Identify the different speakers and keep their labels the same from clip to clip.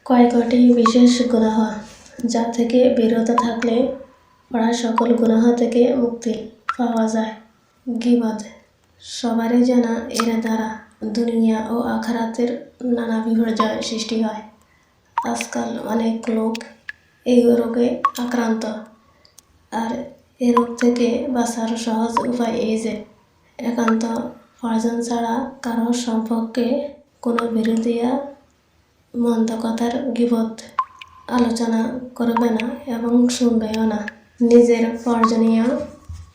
Speaker 1: কয়েকটি বিশেষ গুনাহ যা থেকে বিরত থাকলে প্রায় সকল গুনাহ থেকে মুক্তি পাওয়া যায়। গীবত সবারই জানা, এর দ্বারা দুনিয়া ও আখিরাতের নানা বিপর্যয় সৃষ্টি হয়। আজকাল অনেক লোক এই রোগে আক্রান্ত, আর এই রোগ থেকে বাঁচার সহজ উপায় এই যে একান্ত প্রয়োজন ছাড়া কারো সম্পর্কে কোনো বিরোধিয়া মন্দ কথার গীবত আলোচনা করবে না এবং শুনবেও না। নিজের প্রয়োজনীয়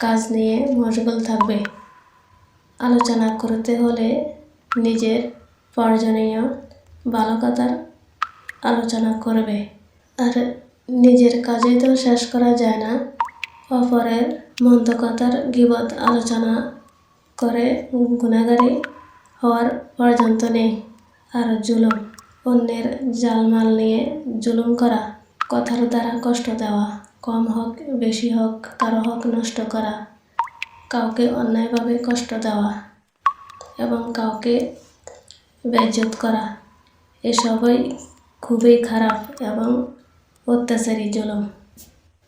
Speaker 1: কাজ নিয়ে মশগুল থাকবে। আলোচনা করতে হলে নিজের প্রয়োজনীয় ভালো কথার আলোচনা করবে। আর নিজের কাজে তো শেষ করা যায় না, অপরের মন্দ কথার গীবত আলোচনা করে গুনাহগারী হওয়ার পর্যন্ত নেই। আর জুলুম, অন্যের জালমাল নিয়ে জুলুম করা, কথার দ্বারা কষ্ট দেওয়া, কম হোক বেশি হোক কারো হক নষ্ট করা, কাউকে অন্যায়ভাবে কষ্ট দেওয়া এবং কাউকে বেইজ্জত করা, এসবই খুবই খারাপ এবং অত্যাচারী জুলুম।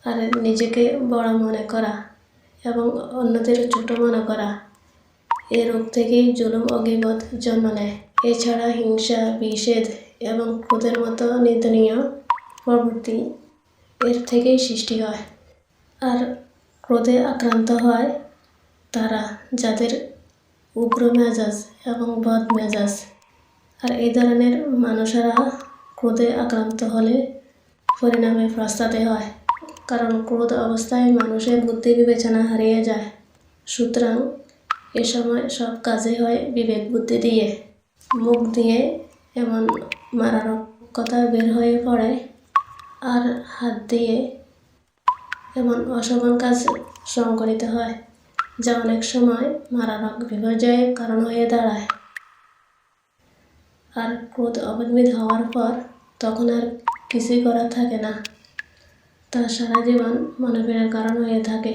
Speaker 1: আর নিজেকে বড় মনে করা এবং অন্যদের ছোট মনে করা, এই রোগ থেকেই জুলুম ও গীবত জন্ম নেয়। এছাড়া হিংসা, বিষেদ এবং ক্রোধের মতো নিন্দনীয় প্রবৃত্তি এর থেকেই সৃষ্টি হয়। আর ক্রোধে আক্রান্ত হয় তারা যাদের উগ্র মেজাজ এবং বদ মেজাজ। আর এই ধরনের মানুষেরা ক্রোধে আক্রান্ত হলে পরিণামে পস্তাতে হয়, কারণ ক্রোধ অবস্থায় মানুষের বুদ্ধি বিবেচনা হারিয়ে যায়। সুতরাং এ সময় সব কাজে হয় বিবেক বুদ্ধি দিয়ে। মুখ দিয়ে এমন মারাত্মক কথা বের হয়ে পড়ে, আর হাত দিয়ে এমন অশোভন কাজ সংঘটিত হয় যা অনেক সময় মারাত্মক বিপর্যয়ের কারণ হয়ে দাঁড়ায়। আর ক্রোধ অবলম্বিত হওয়ার পর তখন আর কিছুই করার থাকে না, তা সারা জীবন মনোপীড়ার কারণ হয়ে থাকে।